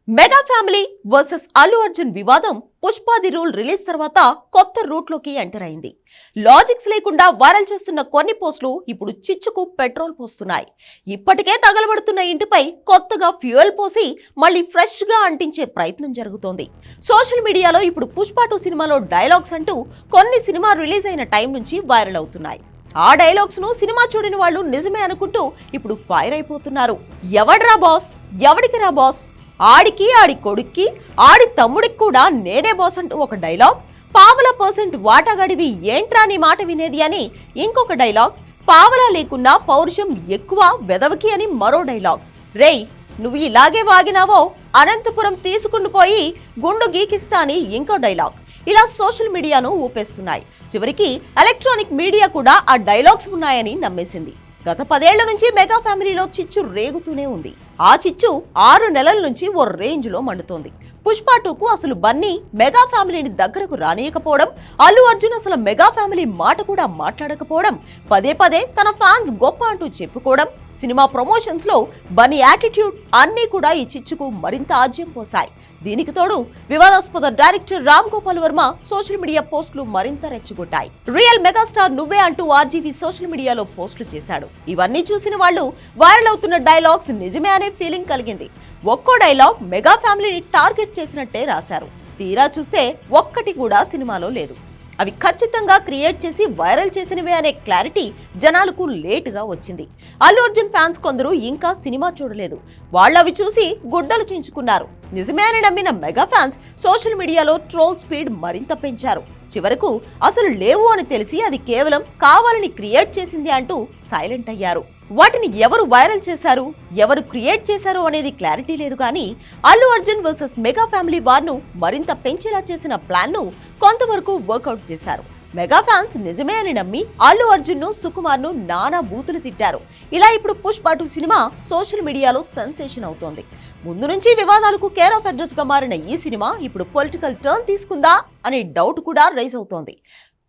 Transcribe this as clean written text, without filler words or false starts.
Mega family versus Allu Arjun వివాదం పుష్పాది rule release తర్వాత కొత్త రూట్లోకి ఎంటర్ అయింది. లాజిక్స్ లేకుండా వైరల్ చేస్తున్న కొన్ని పోస్టులు ఇప్పుడు చిచ్చుకు పెట్రోల్ పోస్తున్నాయి. ఇప్పటికే తగలబడుతున్న ఇంటిపై కొత్తగా ఫ్యూయల్ పోసి మళ్ళీ ఫ్రెష్ గా అంటించే ప్రయత్నం జరుగుతోంది. సోషల్ మీడియాలో ఇప్పుడు పుష్ప 2 సినిమాలో డైలాగ్స్ అంటూ కొన్ని సినిమా రిలీజ్ అయిన టైం నుంచి వైరల్ అవుతున్నాయి. ఆ డైలాగ్స్ ను సినిమా చూడని వాళ్ళు నిజమే అనుకుంటూ ఇప్పుడు ఫైర్ అయిపోతున్నారు. ఎవడ్రా బాస్, ఎవడికి రా బాస్, ఆడికి, ఆడి కొడుక్కి, ఆడి తమ్ముడికి కూడా నేనే బాస్ అంటూ ఒక డైలాగ్, పావలా% వాటాగడివి ఏంట్రా నీ మాట వినేది అని ఇంకొక డైలాగ్, పావలా లేకున్నా పౌరుషం ఎక్కువ వెదవకి అని మరో డైలాగ్. రేయ్ నువ్వు ఇలాగే వాగినావో అనంతపురం తీసుకుని పోయి గుండు గీకిస్తా అని ఇంకో డైలాగ్. ఇలా సోషల్ మీడియాను ఊపేస్తున్నాయి. చివరికి ఎలక్ట్రానిక్ మీడియా కూడా ఆ డైలాగ్స్ ఉన్నాయని నమ్మేసింది. గత 10 ఏళ్ల నుంచి మెగా ఫ్యామిలీలో చిచ్చు రేగుతూనే ఉంది. ఆ చిచ్చు 6 నెలల నుంచి ఓ రేంజ్ లో మండుతోంది. పుష్ప 2కు అసలు బన్నీ మెగా ఫ్యామిలీని దగ్గరకు రానియకపోవడం, అల్లు అర్జున్ అసలు మెగా ఫ్యామిలీ మాట కూడా మాట్లాడకపోవడం, పదే పదే తన ఫ్యాన్స్ గొప్ప అంటూ చెప్పుకోవడం, సినిమా ప్రమోషన్స్ లో బన్నీ యాటిట్యూడ్ అన్నీ కూడా ఈ చిచ్చుకు మరింత ఆజ్యం పోసాయి. దీనికి తోడు వివాదాస్పద director Ram Gopal Varma social media పోస్టులు మరింత రెచ్చగొట్టాయి. రియల్ మెగాస్టార్ నువ్వే అంటూ ఆర్జీవీ సోషల్ మీడియాలో పోస్టులు చేశాడు. ఇవన్నీ చూసిన వాళ్ళు వైరల్ అవుతున్న డైలాగ్స్ నిజమే అనే ఫీలింగ్ కలిగింది. ఒక్కో డైలాగ్ మెగా ఫ్యామిలీని టార్గెట్ చేసినట్టే రాశారు. తీరా చూస్తే ఒక్కటి కూడా సినిమాలో లేదు. అవి ఖచ్చితంగా క్రియేట్ చేసి వైరల్ చేసినవే అనే క్లారిటీ జనాలకు లేటుగా వచ్చింది. అల్లు అర్జున్ ఫ్యాన్స్ కొందరు ఇంకా సినిమా చూడలేదు. వాళ్ళవి చూసి గుడ్డలు చించుకున్నారు. నిజమే అని నమ్మిన మెగా ఫ్యాన్స్ సోషల్ మీడియాలో ట్రోల్ స్పీడ్ మరింత పెంచారు. చివరకు అసలు లేవు అని తెలిసి అది కేవలం కావాలని క్రియేట్ చేసింది అంటూ సైలెంట్ అయ్యారు. వాటిని ఎవరు వైరల్ చేశారు, ఎవరు క్రియేట్ చేశారు అనేది క్లారిటీ లేదు. కానీ Allu Arjun versus mega family వార్ను మరింత పెంచేలా చేసిన ప్లాన్ ను కొంతవరకు వర్కౌట్ చేశారు. మెగా ఫ్యాన్స్ నిజమే అని నమ్మి అల్లు అర్జున్ ను, సుకుమార్ ను నానా బూతులు తిట్టారు. ఇలా ఇప్పుడు పుష్ప 2 సినిమా సోషల్ మీడియాలో సెన్సేషన్ అవుతోంది. ముందు నుంచి వివాదాలకు కేర్ ఆఫ్ అడ్రస్ గా మారిన ఈ సినిమా ఇప్పుడు పొలిటికల్ టర్న్ తీసుకుందా అనే డౌట్ కూడా రైజ్ అవుతోంది.